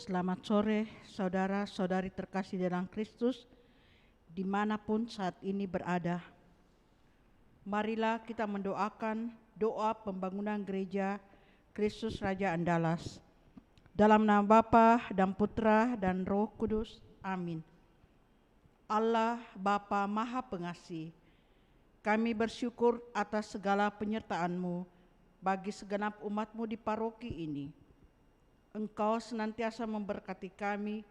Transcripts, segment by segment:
Selamat sore saudara-saudari terkasih dalam Kristus dimanapun saat ini berada. Marilah kita mendoakan doa pembangunan gereja Kristus Raja Andalas. Dalam nama Bapa dan Putra dan Roh Kudus. Amin. Allah Bapa Maha Pengasih, kami bersyukur atas segala penyertaan-Mu bagi segenap umat-Mu di paroki ini. Engkau senantiasa memberkati kami,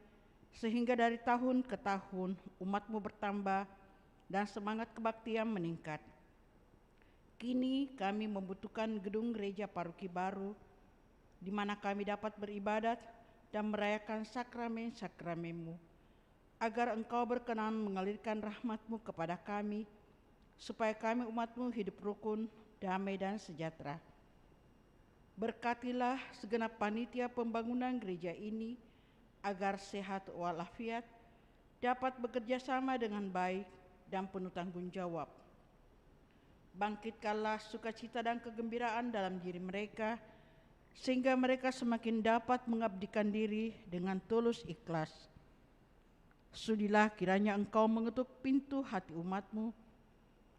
sehingga dari tahun ke tahun umat-Mu bertambah dan semangat kebaktian meningkat. Kini kami membutuhkan gedung gereja paroki baru, di mana kami dapat beribadat dan merayakan sakramen-sakramen-Mu, agar Engkau berkenan mengalirkan rahmat-Mu kepada kami, supaya kami umat-Mu hidup rukun, damai dan sejahtera. Berkatilah segenap panitia pembangunan gereja ini agar sehat walafiat, dapat bekerja sama dengan baik dan penuh tanggung jawab. Bangkitkanlah sukacita dan kegembiraan dalam diri mereka, sehingga mereka semakin dapat mengabdikan diri dengan tulus ikhlas. Sudilah kiranya Engkau mengetuk pintu hati umat-Mu,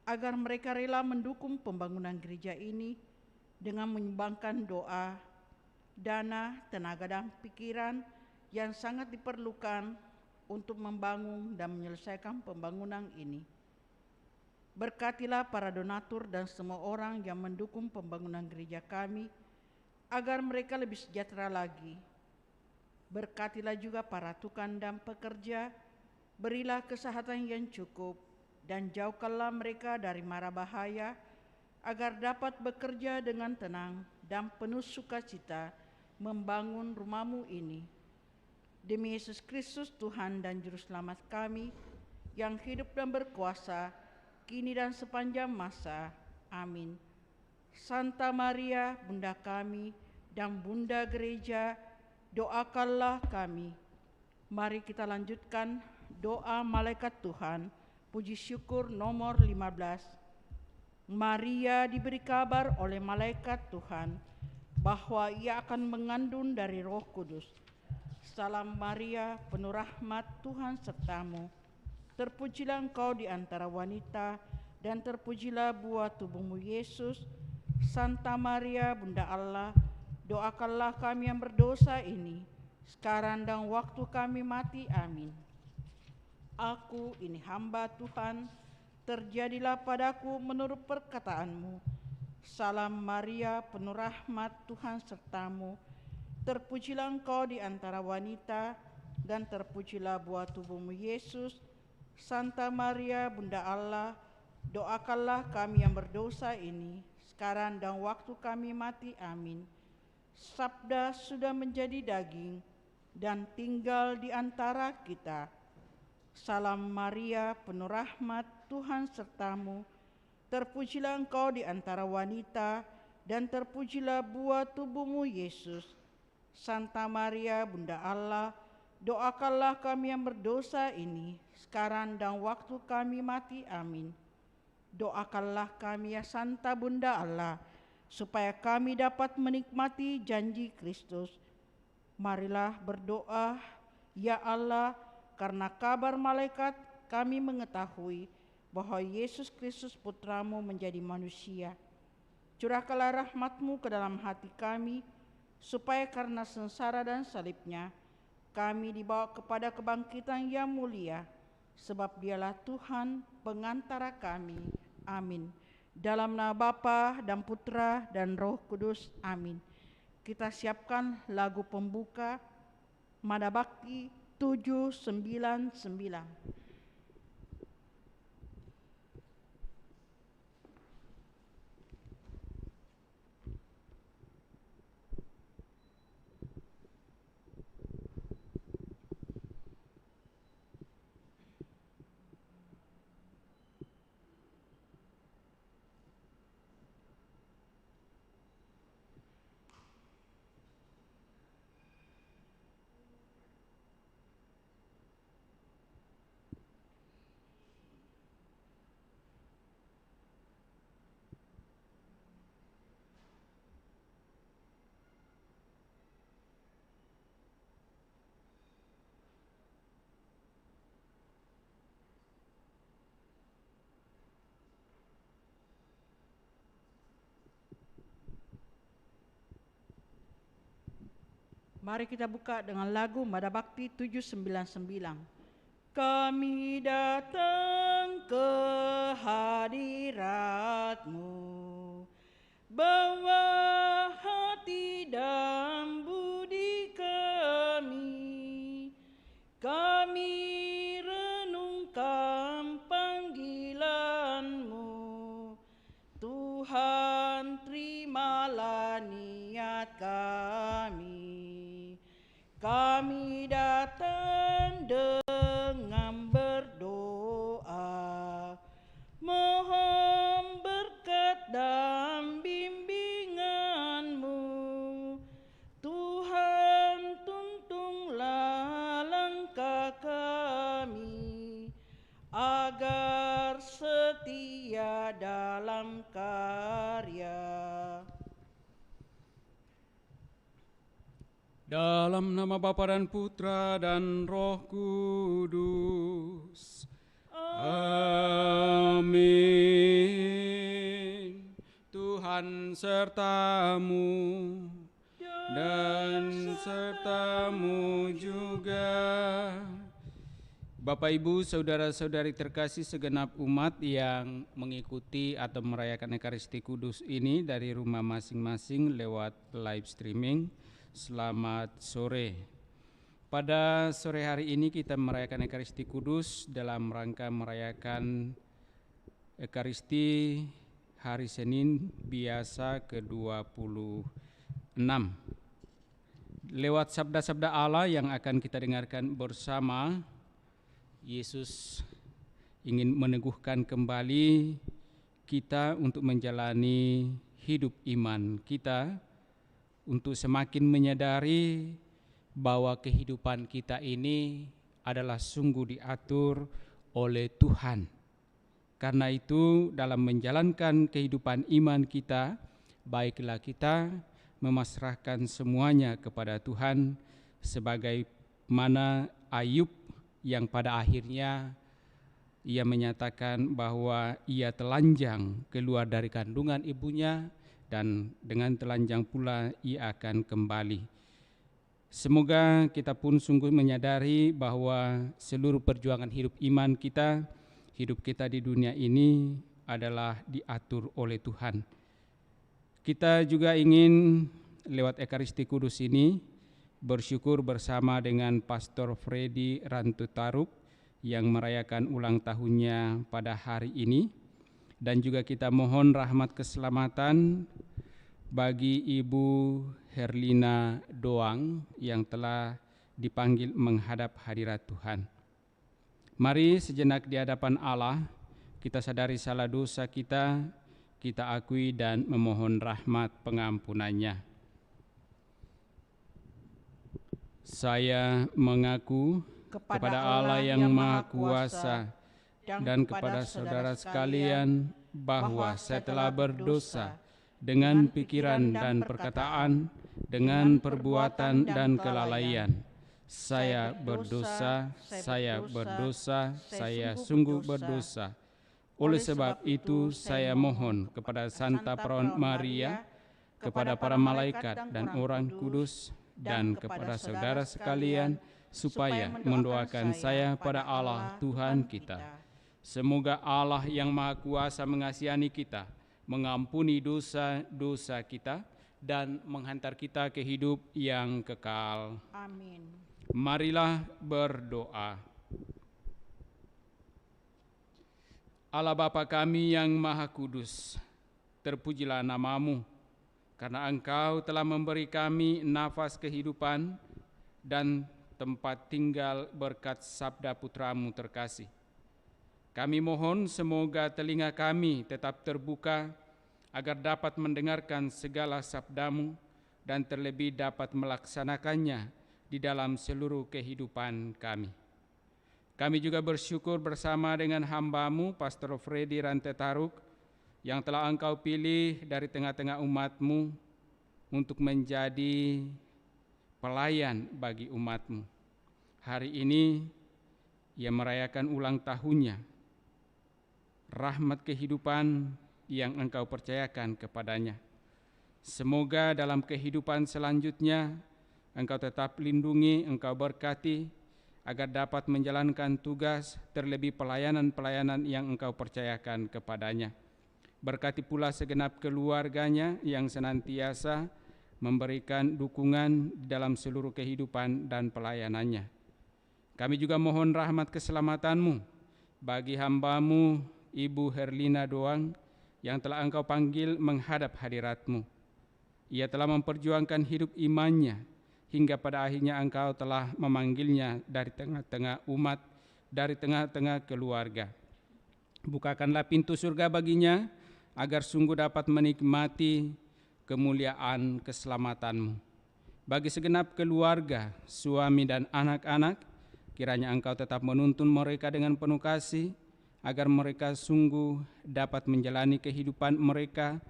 agar mereka rela mendukung pembangunan gereja ini dengan menyumbangkan doa, dana, tenaga dan pikiran yang sangat diperlukan untuk membangun dan menyelesaikan pembangunan ini. Berkatilah para donatur dan semua orang yang mendukung pembangunan gereja kami, agar mereka lebih sejahtera lagi. Berkatilah juga para tukang dan pekerja, berilah kesehatan yang cukup, dan jauhkanlah mereka dari mara bahaya, agar dapat bekerja dengan tenang dan penuh sukacita membangun rumah-Mu ini. Demi Yesus Kristus Tuhan dan Juru Selamat kami, yang hidup dan berkuasa, kini dan sepanjang masa. Amin. Santa Maria, Bunda kami dan Bunda Gereja, doakanlah kami. Mari kita lanjutkan doa Malaikat Tuhan, puji syukur nomor 15. Maria diberi kabar oleh malaikat Tuhan bahwa ia akan mengandung dari Roh Kudus. Salam Maria, penuh rahmat, Tuhan sertamu. Terpujilah engkau di antara wanita, dan terpujilah buah tubuhmu Yesus. Santa Maria, Bunda Allah, doakanlah kami yang berdosa ini, sekarang dan waktu kami mati. Amin. Aku ini hamba Tuhan, terjadilah padaku menurut perkataan-Mu. Salam Maria, penuh rahmat, Tuhan sertamu. Terpujilah engkau di antara wanita, dan terpujilah buah tubuhmu Yesus. Santa Maria, Bunda Allah, doakanlah kami yang berdosa ini, sekarang dan waktu kami mati. Amin. Sabda sudah menjadi daging dan tinggal di antara kita. Salam Maria, penuh rahmat, Tuhan sertamu. Terpujilah engkau di antara wanita, dan terpujilah buah tubuhmu Yesus. Santa Maria, Bunda Allah, doakanlah kami yang berdosa ini, sekarang dan waktu kami mati. Amin. Doakanlah kami ya Santa Bunda Allah, supaya kami dapat menikmati janji Kristus. Marilah berdoa. Ya Allah, karena kabar malaikat kami mengetahui bahwa Yesus Kristus Putra-Mu menjadi manusia. Curahkanlah rahmat-Mu ke dalam hati kami, supaya karena sengsara dan salib-Nya, kami dibawa kepada kebangkitan yang mulia, sebab Dialah Tuhan pengantara kami. Amin. Dalam nama Bapa dan Putra dan Roh Kudus. Amin. Kita siapkan lagu pembuka Mada Bakti 799. Mari kita buka dengan lagu Mada Bakti 799. Kami datang ke hadirat-Mu, bawa hati dan budi kami. Kami renungkan panggilan-Mu, Tuhan terimalah niat kami. Kami datang dengan berdoa, mohon berkat dan bimbingan-Mu. Tuhan, tuntunlah langkah kami, agar setia dalam karya. Dalam nama Bapa dan Putra dan Roh Kudus. Amin. Tuhan sertamu dan sertamu juga. Bapak, Ibu, saudara-saudari terkasih segenap umat yang mengikuti atau merayakan Ekaristi Kudus ini dari rumah masing-masing lewat live streaming. Selamat sore. Pada sore hari ini kita merayakan Ekaristi Kudus dalam rangka merayakan Ekaristi hari Senin biasa ke-26. Lewat sabda-sabda Allah yang akan kita dengarkan bersama, Yesus ingin meneguhkan kembali kita untuk menjalani hidup iman kita, untuk semakin menyadari bahwa kehidupan kita ini adalah sungguh diatur oleh Tuhan. Karena itu dalam menjalankan kehidupan iman kita, baiklah kita memasrahkan semuanya kepada Tuhan, sebagaimana Ayub yang pada akhirnya ia menyatakan bahwa ia telanjang keluar dari kandungan ibunya, dan dengan telanjang pula ia akan kembali. Semoga kita pun sungguh menyadari bahwa seluruh perjuangan hidup iman kita, hidup kita di dunia ini adalah diatur oleh Tuhan. Kita juga ingin lewat Ekaristi Kudus ini bersyukur bersama dengan Pastor Freddy Rantutaruk yang merayakan ulang tahunnya pada hari ini. Dan juga kita mohon rahmat keselamatan bagi Ibu Herlina Doang yang telah dipanggil menghadap hadirat Tuhan. Mari sejenak di hadapan Allah kita sadari salah dosa kita, kita akui dan memohon rahmat pengampunannya. Saya mengaku kepada Allah yang Maha Kuasa dan kepada saudara sekalian bahwa saya telah berdosa dengan pikiran dan perkataan, dengan perbuatan dan kelalaian. Saya berdosa, saya sungguh berdosa. Oleh sebab itu saya mohon kepada Santa Perawan Maria, kepada para malaikat dan orang kudus, dan kepada saudara sekalian, supaya mendoakan saya pada Allah Tuhan kita. Semoga Allah yang Maha Kuasa mengasihani kita, mengampuni dosa-dosa kita, dan menghantar kita ke hidup yang kekal. Amin. Marilah berdoa. Allah Bapa kami yang Maha Kudus, terpujilah nama-Mu, karena Engkau telah memberi kami nafas kehidupan dan tempat tinggal berkat sabda Putra-Mu terkasih. Kami mohon semoga telinga kami tetap terbuka agar dapat mendengarkan segala sabda-Mu dan terlebih dapat melaksanakannya di dalam seluruh kehidupan kami. Kami juga bersyukur bersama dengan hamba-Mu, Pastor Freddy Rantutaruk, yang telah Engkau pilih dari tengah-tengah umat-Mu untuk menjadi pelayan bagi umat-Mu. Hari ini ia merayakan ulang tahunnya. Rahmat kehidupan yang Engkau percayakan kepadanya. Semoga dalam kehidupan selanjutnya Engkau tetap lindungi, Engkau berkati, agar dapat menjalankan tugas terlebih pelayanan-pelayanan yang Engkau percayakan kepadanya. Berkati pula segenap keluarganya yang senantiasa memberikan dukungan dalam seluruh kehidupan dan pelayanannya. Kami juga mohon rahmat keselamatan-Mu bagi hamba-Mu Ibu Herlina Doang yang telah Engkau panggil menghadap hadirat-Mu. Ia telah memperjuangkan hidup imannya hingga pada akhirnya Engkau telah memanggilnya dari tengah-tengah umat, dari tengah-tengah keluarga. Bukakanlah pintu surga baginya agar sungguh dapat menikmati kemuliaan keselamatan-Mu. Bagi segenap keluarga, suami dan anak-anak, kiranya Engkau tetap menuntun mereka dengan penuh kasih, agar mereka sungguh dapat menjalani kehidupan mereka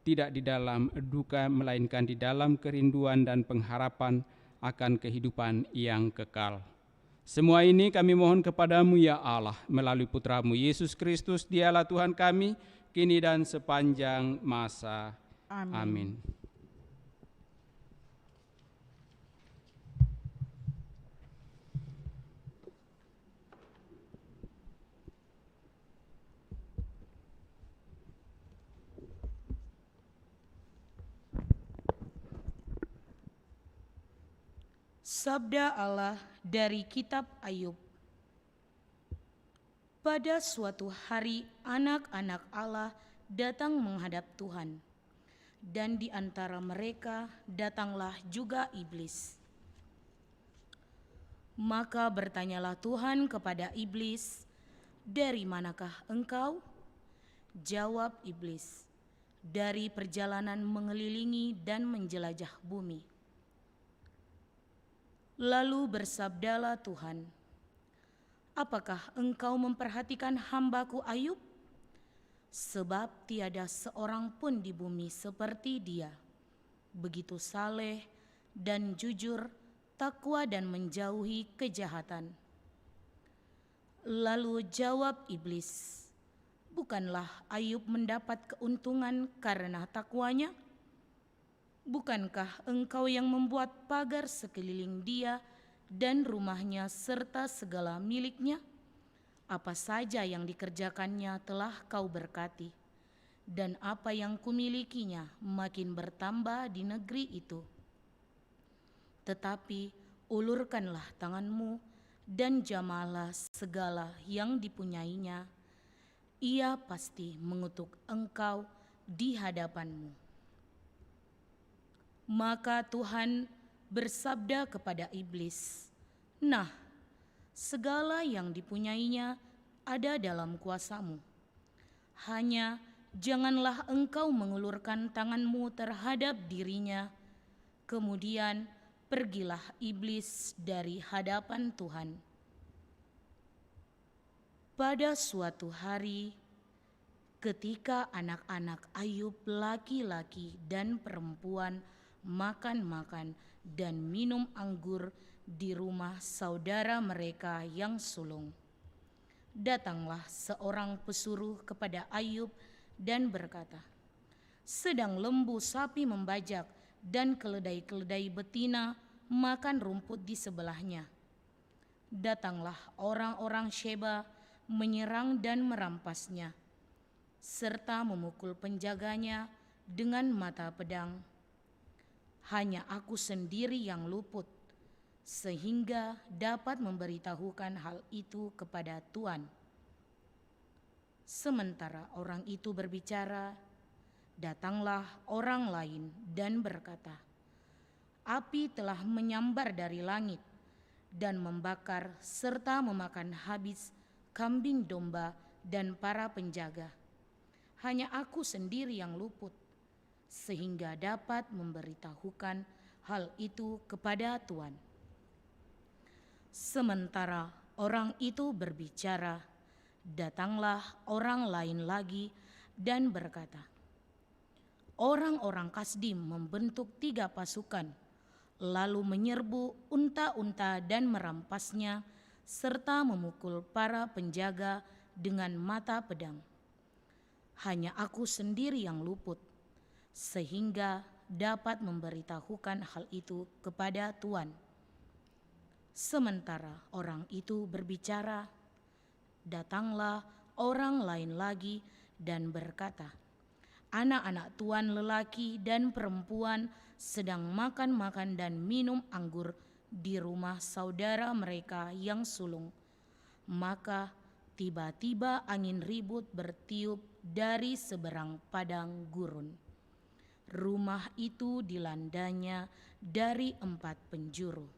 tidak di dalam duka, melainkan di dalam kerinduan dan pengharapan akan kehidupan yang kekal. Semua ini kami mohon kepadamu ya Allah, melalui Putra-Mu Yesus Kristus, Dialah Tuhan kami, kini dan sepanjang masa. Amin. Sabda Allah dari kitab Ayub. Pada suatu hari anak-anak Allah datang menghadap Tuhan, dan di antara mereka datanglah juga iblis. Maka bertanyalah Tuhan kepada iblis, "Dari manakah engkau?" Jawab iblis, "Dari perjalanan mengelilingi dan menjelajah bumi." Lalu bersabdalah Tuhan, "Apakah engkau memperhatikan hamba-Ku Ayub? Sebab tiada seorang pun di bumi seperti dia, begitu saleh dan jujur, takwa dan menjauhi kejahatan." Lalu jawab iblis, "Bukanlah Ayub mendapat keuntungan karena takwanya? Bukankah engkau yang membuat pagar sekeliling dia dan rumahnya serta segala miliknya? Apa saja yang dikerjakannya telah kau berkati, dan apa yang kumilikinya makin bertambah di negeri itu. Tetapi ulurkanlah tanganmu dan jamahlah segala yang dipunyainya. Ia pasti mengutuk engkau di hadapanmu." Maka Tuhan bersabda kepada iblis, "Nah, segala yang dipunyainya ada dalam kuasamu. Hanya janganlah engkau mengulurkan tanganmu terhadap dirinya." Kemudian pergilah iblis dari hadapan Tuhan. Pada suatu hari, ketika anak-anak Ayub laki-laki dan perempuan makan-makan dan minum anggur di rumah saudara mereka yang sulung, datanglah seorang pesuruh kepada Ayub dan berkata, "Sedang lembu sapi membajak dan keledai-keledai betina makan rumput di sebelahnya. Datanglah orang-orang Sheba menyerang dan merampasnya, serta memukul penjaganya dengan mata pedang. Hanya aku sendiri yang luput, sehingga dapat memberitahukan hal itu kepada Tuan." Sementara orang itu berbicara, datanglah orang lain dan berkata, "Api telah menyambar dari langit dan membakar serta memakan habis kambing domba dan para penjaga. Hanya aku sendiri yang luput, sehingga dapat memberitahukan hal itu kepada Tuan." Sementara orang itu berbicara, datanglah orang lain lagi dan berkata, "Orang-orang Kasdim membentuk 3 pasukan, lalu menyerbu unta-unta dan merampasnya, serta memukul para penjaga dengan mata pedang. Hanya aku sendiri yang luput, sehingga dapat memberitahukan hal itu kepada tuan. Sementara orang itu berbicara, datanglah orang lain lagi dan berkata, anak-anak tuan lelaki dan perempuan sedang makan-makan dan minum anggur di rumah saudara mereka yang sulung. Maka tiba-tiba angin ribut bertiup dari seberang padang gurun. Rumah itu dilandanya dari 4 penjuru,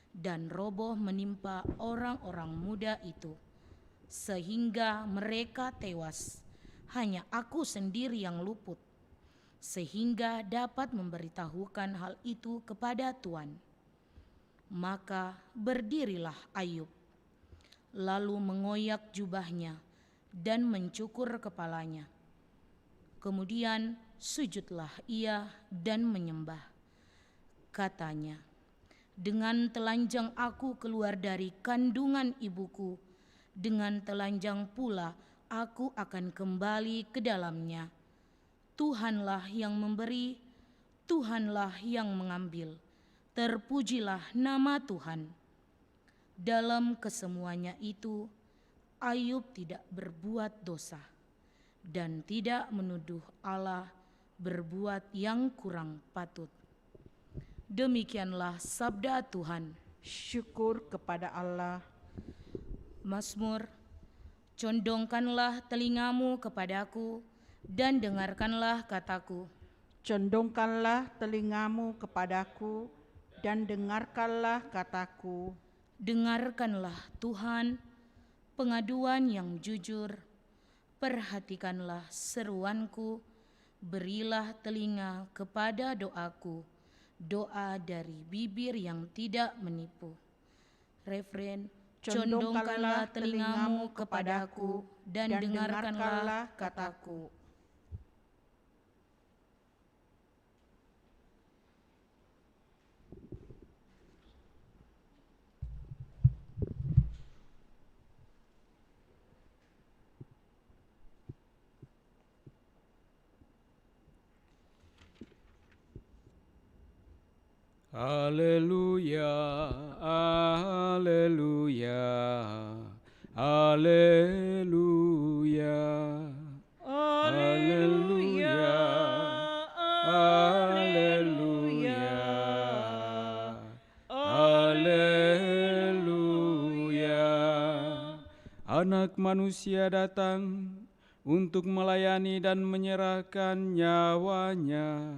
dan roboh menimpa orang-orang muda itu, sehingga mereka tewas. Hanya aku sendiri yang luput, sehingga dapat memberitahukan hal itu kepada Tuan. Maka berdirilah Ayub, lalu mengoyak jubahnya dan mencukur kepalanya. Kemudian sujudlah ia dan menyembah. Katanya, dengan telanjang aku keluar dari kandungan ibuku, dengan telanjang pula aku akan kembali ke dalamnya. Tuhanlah yang memberi, Tuhanlah yang mengambil. Terpujilah nama Tuhan. Dalam kesemuanya itu, Ayub tidak berbuat dosa dan tidak menuduh Allah berbuat yang kurang patut. Demikianlah sabda Tuhan. Syukur kepada Allah. Mazmur, condongkanlah telingamu kepadaku dan dengarkanlah kataku. Condongkanlah telingamu kepadaku dan dengarkanlah kataku. Dengarkanlah Tuhan pengaduan yang jujur, perhatikanlah seruanku, berilah telinga kepada doaku, doa dari bibir yang tidak menipu. Refren, condongkanlah telingamu kepadaku dan dengarkanlah kataku. Haleluya, haleluya, haleluya, haleluya, haleluya, haleluya. Anak manusia datang untuk melayani dan menyerahkan nyawanya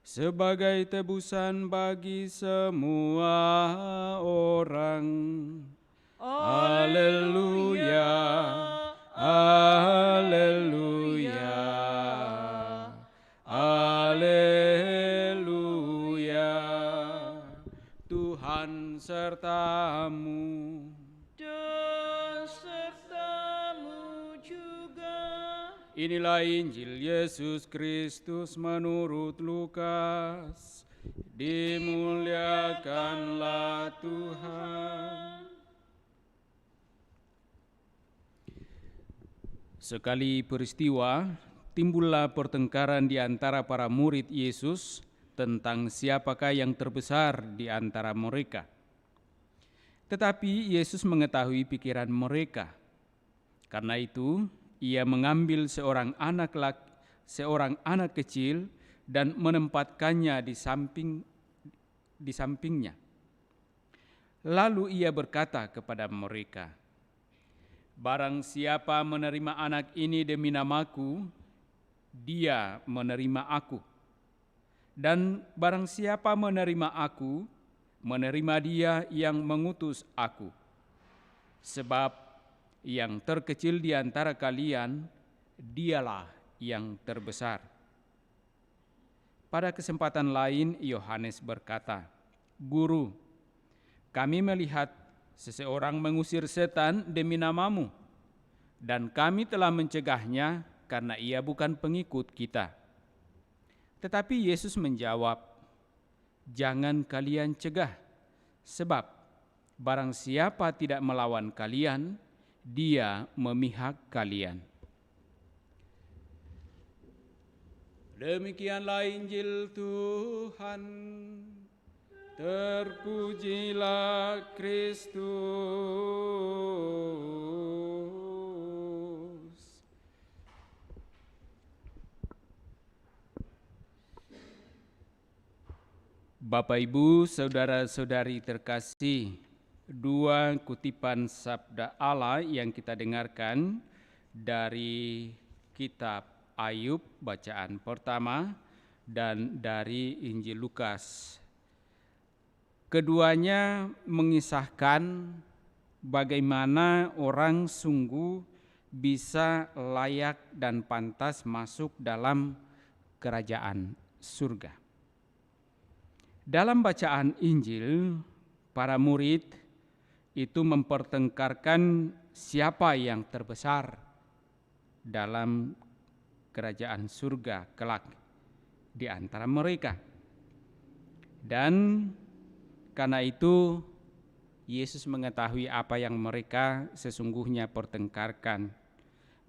sebagai tebusan bagi semua orang. Haleluya, haleluya, haleluya. Tuhan sertamu Dan sertamu juga. Inilah Injil Yesus Kristus menurut Lukas. Dimuliakanlah Tuhan. Sekali peristiwa, timbullah pertengkaran di antara para murid Yesus tentang siapakah yang terbesar di antara mereka. Tetapi Yesus mengetahui pikiran mereka. Karena itu, Ia mengambil seorang anak kecil dan menempatkannya di sampingnya. Lalu Ia berkata kepada mereka, barang siapa menerima anak ini demi namaku, dia menerima aku. Dan barang siapa menerima aku, menerima dia yang mengutus aku. Sebab yang terkecil di antara kalian, dialah yang terbesar. Pada kesempatan lain, Yohanes berkata, Guru, kami melihat seseorang mengusir setan demi namamu, dan kami telah mencegahnya karena ia bukan pengikut kita. Tetapi Yesus menjawab, jangan kalian cegah, sebab barang siapa tidak melawan kalian, dia memihak kalian. Demikianlah Injil Tuhan. Terpujilah Kristus. Bapak, Ibu, saudara-saudari terkasih, dua kutipan sabda Allah yang kita dengarkan dari kitab Ayub bacaan pertama dan dari Injil Lukas. Keduanya mengisahkan bagaimana orang sungguh bisa layak dan pantas masuk dalam kerajaan surga. Dalam bacaan Injil, para murid itu mempertengkarkan siapa yang terbesar dalam kerajaan surga kelak di antara mereka. Dan karena itu Yesus mengetahui apa yang mereka sesungguhnya pertengkarkan.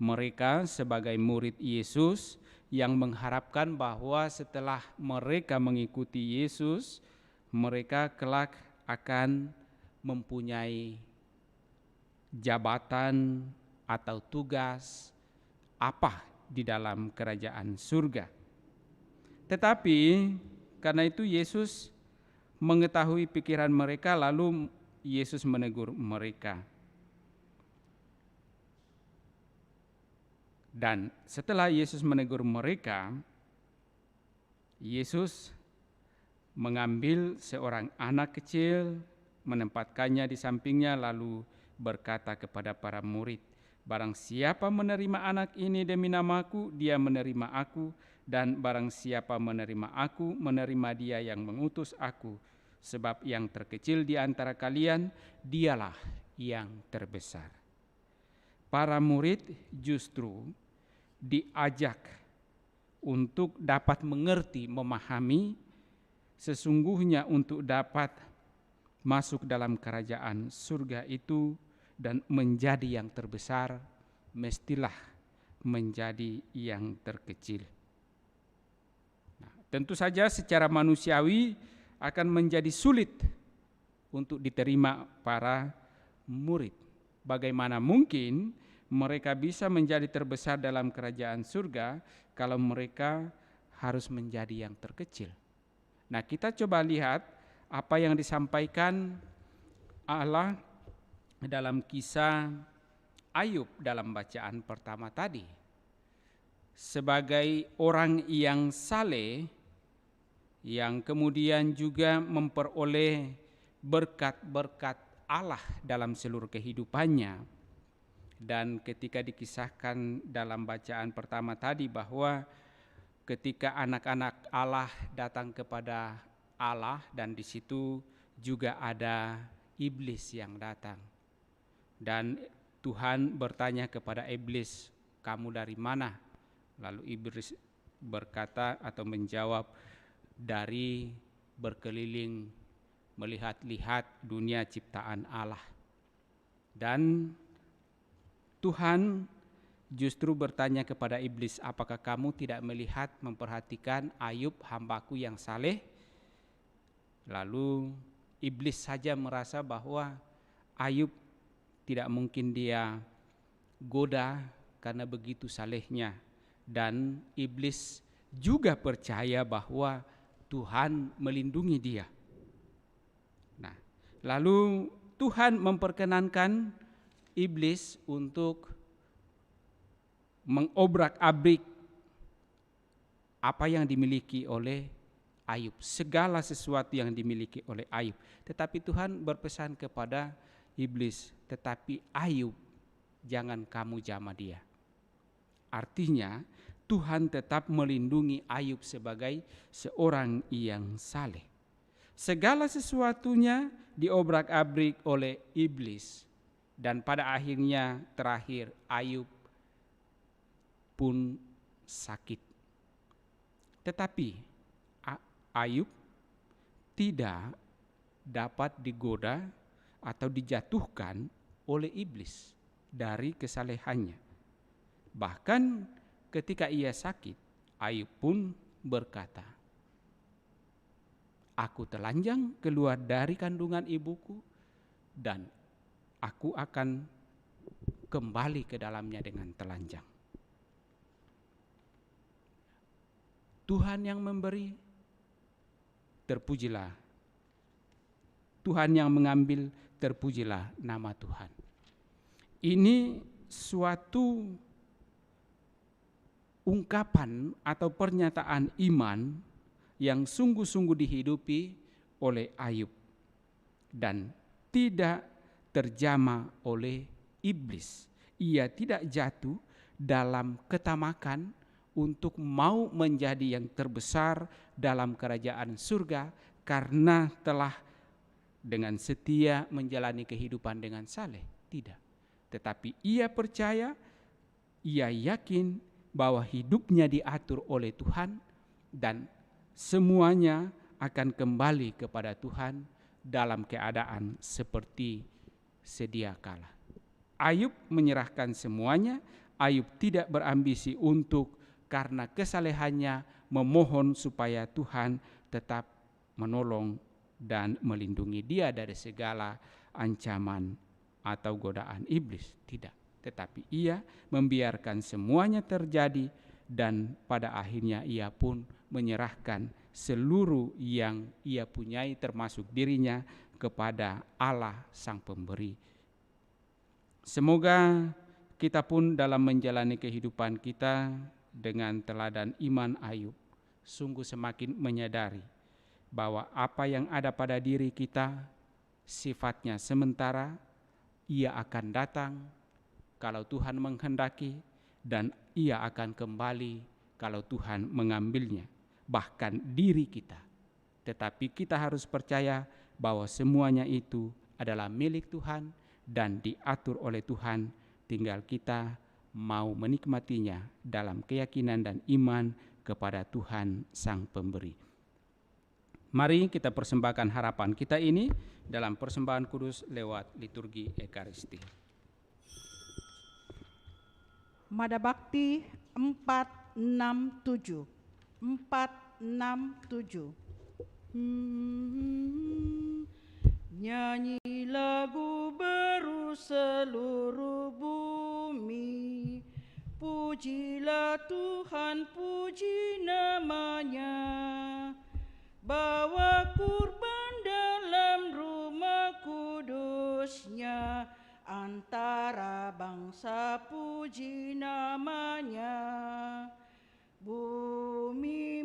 Mereka sebagai murid Yesus yang mengharapkan bahwa setelah mereka mengikuti Yesus, mereka kelak akan mempunyai jabatan atau tugas apa di dalam kerajaan surga. Tetapi karena itu Yesus mengetahui pikiran mereka, lalu Yesus menegur mereka. Dan setelah Yesus menegur mereka, Yesus mengambil seorang anak kecil, menempatkannya di sampingnya, lalu berkata kepada para murid, "Barang siapa menerima anak ini demi namaku, dia menerima aku, dan barang siapa menerima aku, menerima dia yang mengutus aku. Sebab yang terkecil di antara kalian, dialah yang terbesar." Para murid justru diajak untuk dapat mengerti, memahami, sesungguhnya untuk dapat masuk dalam kerajaan surga itu dan menjadi yang terbesar, mestilah menjadi yang terkecil. Nah, tentu saja secara manusiawi akan menjadi sulit untuk diterima para murid. Bagaimana mungkin mereka bisa menjadi terbesar dalam kerajaan surga kalau mereka harus menjadi yang terkecil? Nah, kita coba lihat apa yang disampaikan Allah dalam kisah Ayub dalam bacaan pertama tadi. Sebagai orang yang saleh, yang kemudian juga memperoleh berkat-berkat Allah dalam seluruh kehidupannya. Dan ketika dikisahkan dalam bacaan pertama tadi bahwa ketika anak-anak Allah datang kepada Allah, dan di situ juga ada iblis yang datang. Dan Tuhan bertanya kepada iblis, "Kamu dari mana?" Lalu iblis berkata atau menjawab, "Dari berkeliling melihat-lihat dunia ciptaan Allah." Dan Tuhan justru bertanya kepada iblis, "Apakah kamu tidak melihat, memperhatikan Ayub hambaku yang saleh?" Lalu iblis saja merasa bahwa Ayub tidak mungkin dia goda karena begitu salehnya. Dan iblis juga percaya bahwa Tuhan melindungi dia. Nah, lalu Tuhan memperkenankan iblis untuk mengobrak-abrik apa yang dimiliki oleh Ayub, segala sesuatu yang dimiliki oleh Ayub. Tetapi Tuhan berpesan kepada iblis, "Tetapi Ayub jangan kamu jamah dia." Artinya Tuhan tetap melindungi Ayub sebagai seorang yang saleh. Segala sesuatunya diobrak-abrik oleh iblis, dan pada akhirnya terakhir Ayub pun sakit. Tetapi Ayub tidak dapat digoda atau dijatuhkan oleh iblis dari kesalehannya. Bahkan ketika ia sakit, Ayub pun berkata, aku telanjang keluar dari kandungan ibuku, dan aku akan kembali ke dalamnya dengan telanjang. Tuhan yang memberi, terpujilah. Tuhan yang mengambil, terpujilah nama Tuhan. Ini suatu ungkapan atau pernyataan iman yang sungguh-sungguh dihidupi oleh Ayub dan tidak terjamah oleh iblis. Ia tidak jatuh dalam ketamakan untuk mau menjadi yang terbesar dalam kerajaan surga karena telah dengan setia menjalani kehidupan dengan saleh. Tidak. Tetapi ia percaya, ia yakin bahwa hidupnya diatur oleh Tuhan dan semuanya akan kembali kepada Tuhan dalam keadaan seperti sedia kala. Ayub menyerahkan semuanya. Ayub tidak berambisi untuk karena kesalehannya memohon supaya Tuhan tetap menolong dan melindungi dia dari segala ancaman atau godaan iblis. Tidak, tetapi ia membiarkan semuanya terjadi dan pada akhirnya ia pun menyerahkan seluruh yang ia punyai termasuk dirinya kepada Allah Sang Pemberi. Semoga kita pun dalam menjalani kehidupan kita dengan teladan iman Ayub sungguh semakin menyadari bahwa apa yang ada pada diri kita sifatnya sementara, ia akan datang kalau Tuhan menghendaki dan ia akan kembali kalau Tuhan mengambilnya, bahkan diri kita. Tetapi kita harus percaya bahwa semuanya itu adalah milik Tuhan dan diatur oleh Tuhan, tinggal kita mau menikmatinya dalam keyakinan dan iman kepada Tuhan Sang Pemberi. Mari kita persembahkan harapan kita ini dalam persembahan kudus lewat liturgi Ekaristi. Mada Bakti 467. 467. Nyanyi lagu baru seluruh bumi, pujilah Tuhan, puji namanya. Bawa kurban dalam rumah kudusnya, antara bangsa puji namanya. Bumi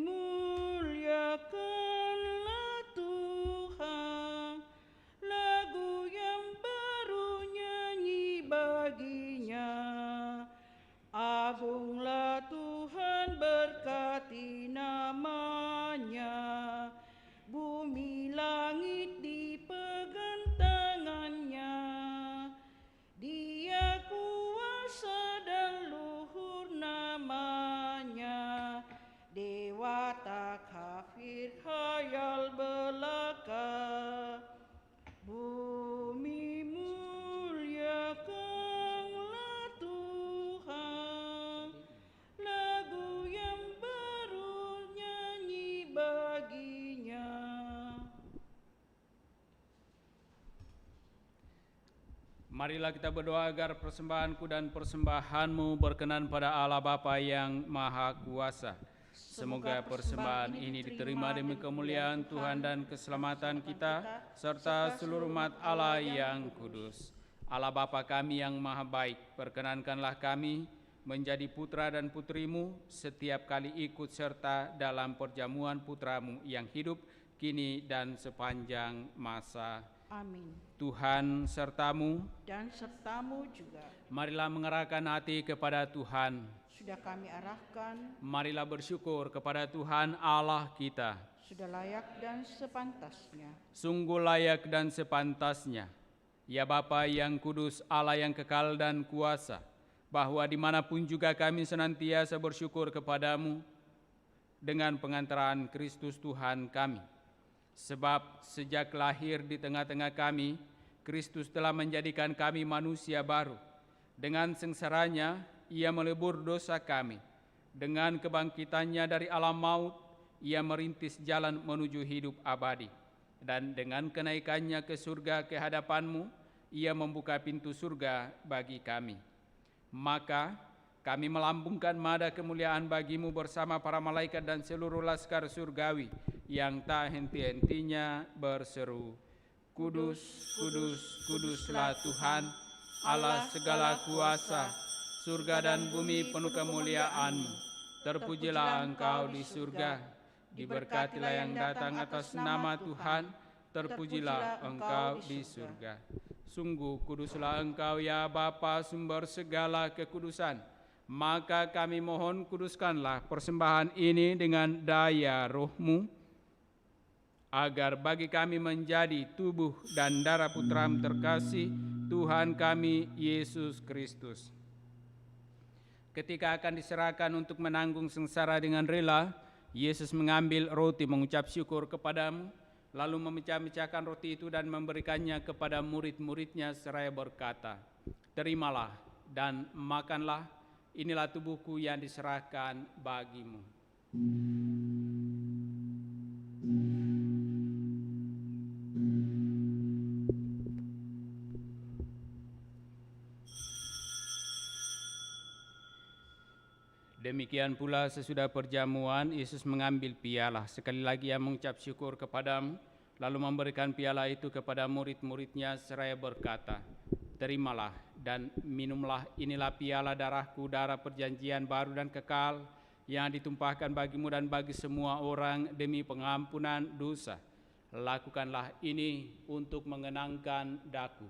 muliakanlah Tuhan, lagu yang baru nyanyi baginya. Agunglah Tuhan, berkati namanya. Bumi langit dipegang tangannya, Dia kuasa dan luhur namanya. Dewa tak kafir khayal belaka, bumi muliakanlah Tuhan, lagu yang baru nyanyi baginya. Marilah kita berdoa agar persembahanku dan persembahanmu berkenan pada Allah Bapa yang Maha Kuasa. Semoga persembahan ini diterima demi kemuliaan Tuhan dan keselamatan kita, serta seluruh umat Allah yang kudus. Allah Bapa kami yang Maha Baik, perkenankanlah kami menjadi putra dan putrimu setiap kali ikut serta dalam perjamuan putramu yang hidup kini dan sepanjang masa. Amin. Tuhan sertamu, Dan sertamu juga. marilah mengerahkan hati kepada Tuhan. Sudah kami arahkan, Marilah bersyukur kepada Tuhan Allah kita. sudah layak dan sepantasnya. Sungguh layak dan sepantasnya, ya Bapa yang kudus, Allah yang kekal dan kuasa, bahwa dimanapun juga kami senantiasa bersyukur kepadamu dengan pengantaran Kristus Tuhan kami. Sebab sejak lahir di tengah-tengah kami, Kristus telah menjadikan kami manusia baru. Dengan sengsaranya, Ia melebur dosa kami, Dengan kebangkitannya dari alam maut, ia merintis jalan menuju hidup abadi. Dan dengan kenaikannya ke surga ke hadapan-Mu, ia membuka pintu surga bagi kami. Maka kami melambungkan nada kemuliaan bagi-Mu bersama para malaikat dan seluruh laskar surgawi yang tak henti-hentinya berseru, Kudus, kudus, kuduslah Tuhan, Allah segala kuasa, surga dan bumi penuh kemuliaan-Mu. Terpujilah Engkau di surga, diberkatilah yang datang atas nama Tuhan, terpujilah Engkau di surga. Sungguh kuduslah Engkau ya Bapa, sumber segala kekudusan. Maka kami mohon kuduskanlah persembahan ini dengan daya Roh-Mu, agar bagi kami menjadi tubuh dan darah Putra-Mu terkasih, Tuhan kami Yesus Kristus. Ketika akan diserahkan untuk menanggung sengsara dengan rela, Yesus mengambil roti, mengucap syukur kepada-Mu, lalu memecah-mecahkan roti itu dan memberikannya kepada murid-muridnya seraya berkata, Terimalah dan makanlah, inilah tubuhku yang diserahkan bagi-Mu. Demikian pula sesudah perjamuan, Yesus mengambil piala. Sekali lagi ia mengucap syukur kepada-Mu, lalu memberikan piala itu kepada murid-muridnya seraya berkata, Terimalah dan minumlah, inilah piala darah-Ku, darah perjanjian baru dan kekal, yang ditumpahkan bagi-Mu dan bagi semua orang demi pengampunan dosa. Lakukanlah ini untuk mengenangkan Daku.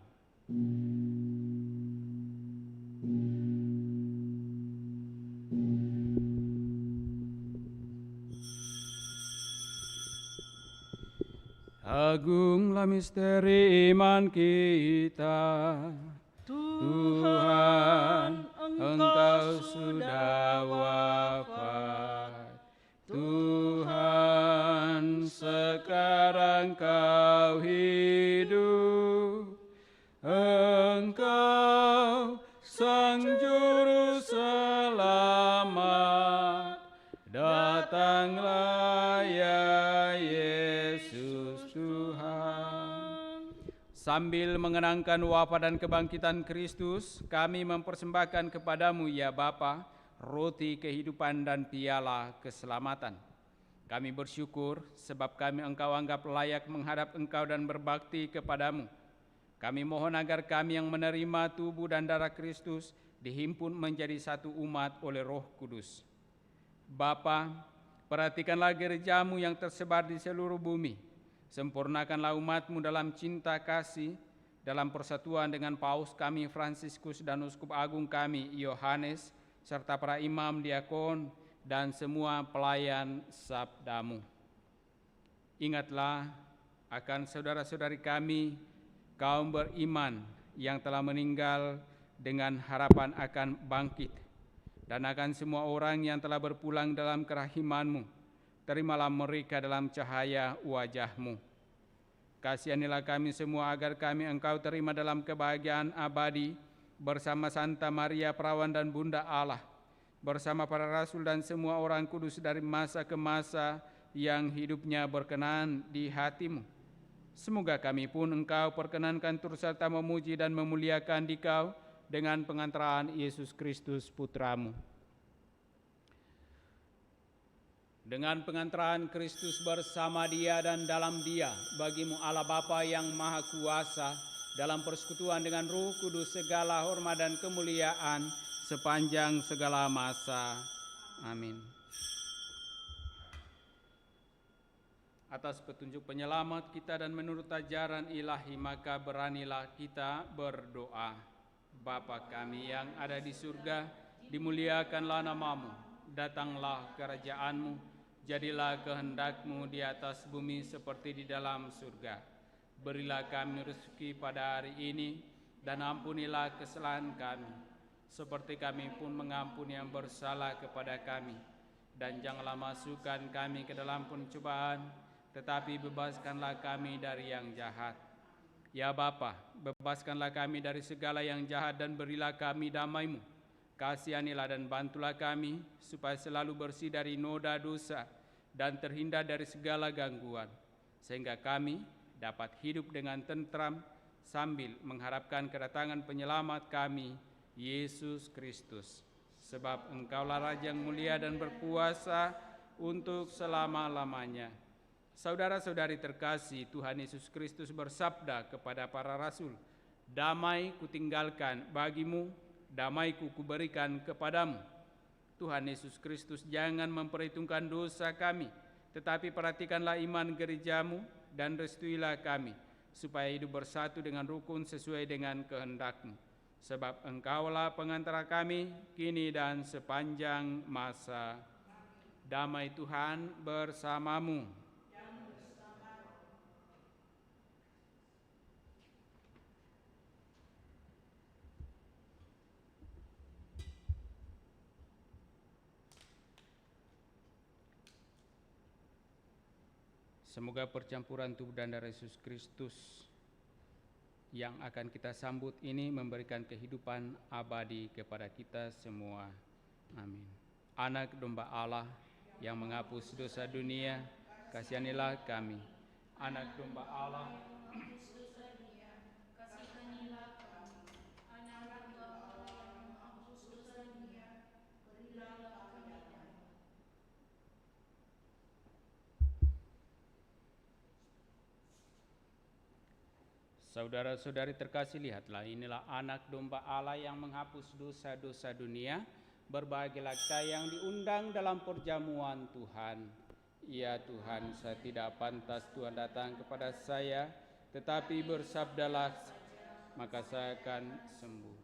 Agunglah misteri iman kita, Tuhan, Engkau sudah wafat. Tuhan, sekarang Kau hidup. Engkau Sang Juru Selamat, datanglah ya Yesus Tuhan. Sambil mengenangkan wafat dan kebangkitan Kristus, kami mempersembahkan kepada-Mu ya Bapa, roti kehidupan dan piala keselamatan. Kami bersyukur sebab kami Engkau anggap layak menghadap Engkau dan berbakti kepada-Mu. Kami mohon agar kami yang menerima tubuh dan darah Kristus dihimpun menjadi satu umat oleh Roh Kudus. Bapa, perhatikanlah gereja-Mu yang tersebar di seluruh bumi. Sempurnakanlah umat-Mu dalam cinta kasih, dalam persatuan dengan Paus kami Fransiskus dan Uskup Agung kami Yohanes, serta para imam, diakon, dan semua pelayan sabda-Mu. Ingatlah akan saudara-saudari kami, kaum beriman yang telah meninggal dengan harapan akan bangkit, dan akan semua orang yang telah berpulang dalam kerahiman-Mu. Terimalah mereka dalam cahaya wajah-Mu. Kasihanilah kami semua agar kami Engkau terima dalam kebahagiaan abadi bersama Santa Maria Perawan dan Bunda Allah, bersama para rasul dan semua orang kudus dari masa ke masa yang hidupnya berkenan di hati-Mu. Semoga kami pun Engkau perkenankan turut serta memuji dan memuliakan Dikau dengan pengantaraan Yesus Kristus Putra-Mu. Dengan pengantaraan Kristus bersama Dia dan dalam Dia, bagi-Mu Allah Bapa yang Maha Kuasa, dalam persekutuan dengan Roh Kudus segala hormat dan kemuliaan sepanjang segala masa. Amin. Atas petunjuk penyelamat kita dan menurut ajaran ilahi, maka beranilah kita berdoa. Bapa kami yang ada di surga, dimuliakanlah nama-Mu, datanglah kerajaan-Mu, jadilah kehendak-Mu di atas bumi seperti di dalam surga. Berilah kami rezeki pada hari ini, dan ampunilah kesalahan kami, seperti kami pun mengampuni yang bersalah kepada kami. Dan janganlah masukkan kami ke dalam pencobaan, tetapi bebaskanlah kami dari yang jahat. Ya Bapa, bebaskanlah kami dari segala yang jahat dan berilah kami damai-Mu, Kasihanilah dan bantulah kami, supaya selalu bersih dari noda dosa dan terhindar dari segala gangguan, sehingga kami dapat hidup dengan tentram sambil mengharapkan kedatangan penyelamat kami, Yesus Kristus. Sebab Engkaulah Raja yang mulia dan berkuasa untuk selama-lamanya. Saudara-saudari terkasih, Tuhan Yesus Kristus bersabda kepada para rasul, "Damai kutinggalkan bagimu, damaiku kuberikan kepadamu." Tuhan Yesus Kristus jangan memperhitungkan dosa kami, tetapi perhatikanlah iman gerejamu dan restuilah kami, supaya hidup bersatu dengan rukun sesuai dengan kehendak-Mu. Sebab Engkaulah pengantara kami, kini dan sepanjang masa. Damai Tuhan bersamamu. Semoga percampuran tubuh dan darah Yesus Kristus yang akan kita sambut ini memberikan kehidupan abadi kepada kita semua. Amin. Anak domba Allah yang menghapus dosa dunia, kasihanilah kami. Anak domba Allah, saudara-saudari terkasih, lihatlah, inilah anak domba Allah yang menghapus dosa-dosa dunia. Berbahagialah kita yang diundang dalam perjamuan Tuhan. Ya Tuhan, saya tidak pantas Tuhan datang kepada saya, tetapi bersabdalah, maka saya akan sembuh.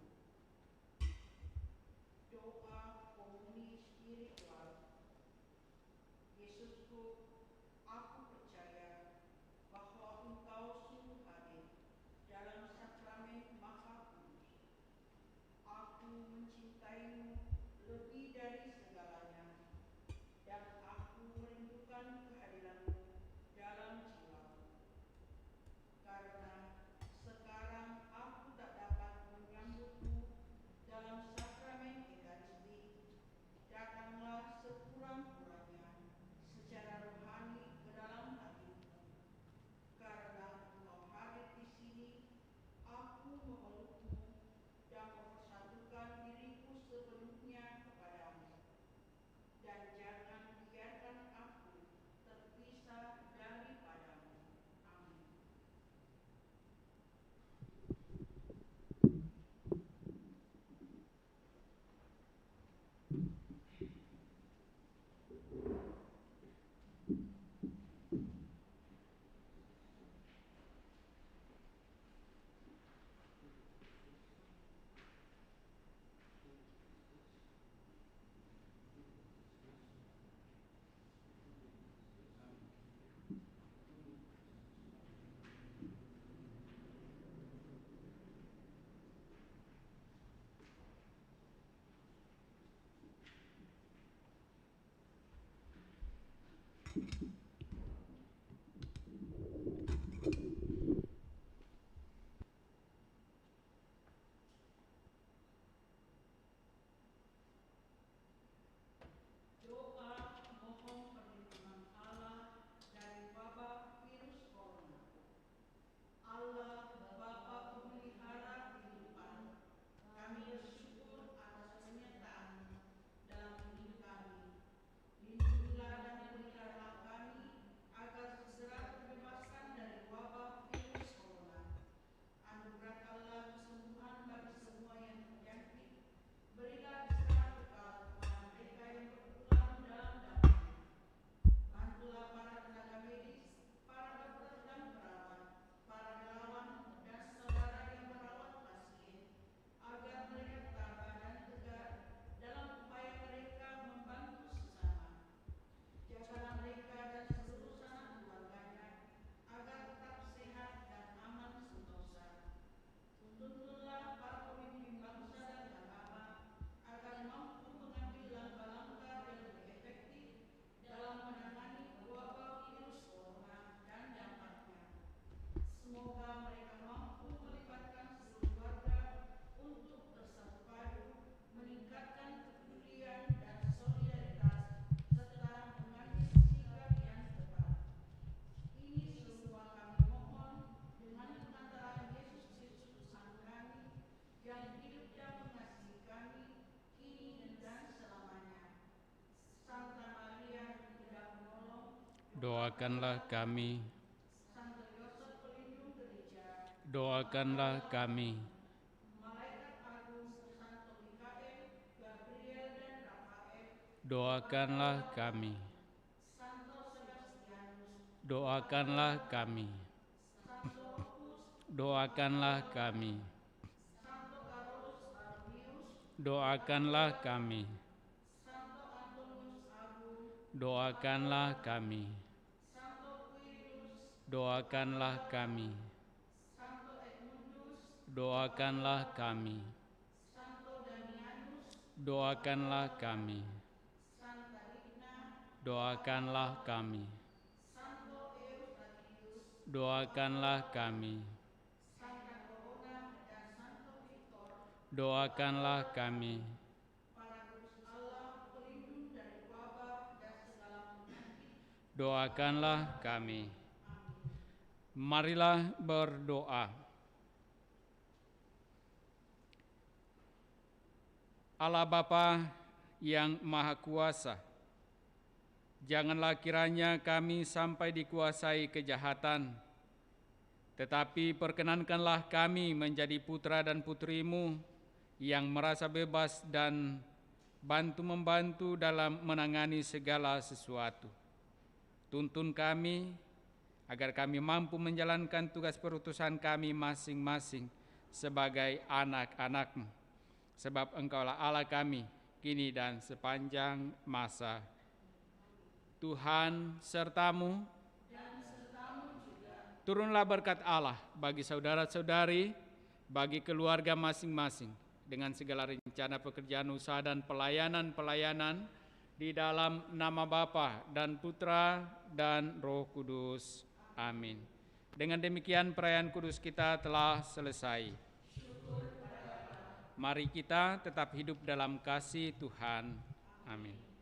doakanlah kami. Doakanlah kami. Doakanlah kami. Doakanlah kami. Doakanlah kami. Doakanlah kami. Doakanlah kami. Doakanlah kami. Doakanlah kami. Doakanlah kami. Doakanlah kami. Doakanlah kami. Doakanlah kami. Doakanlah kami. Marilah berdoa. Allah Bapa yang Maha Kuasa, janganlah kiranya kami sampai dikuasai kejahatan, tetapi perkenankanlah kami menjadi putra dan putri-Mu yang merasa bebas dan bantu-membantu dalam menangani segala sesuatu. Tuntun kami agar kami mampu menjalankan tugas perutusan kami masing-masing sebagai anak-anak-Mu, sebab Engkaulah Allah kami kini dan sepanjang masa. Tuhan serta-Mu, turunlah berkat Allah bagi saudara-saudari, bagi keluarga masing-masing, dengan segala rencana pekerjaan usaha dan pelayanan-pelayanan di dalam nama Bapa dan Putra dan Roh Kudus. Amin. Dengan demikian perayaan kudus kita telah selesai. Mari kita tetap hidup dalam kasih Tuhan. Amin.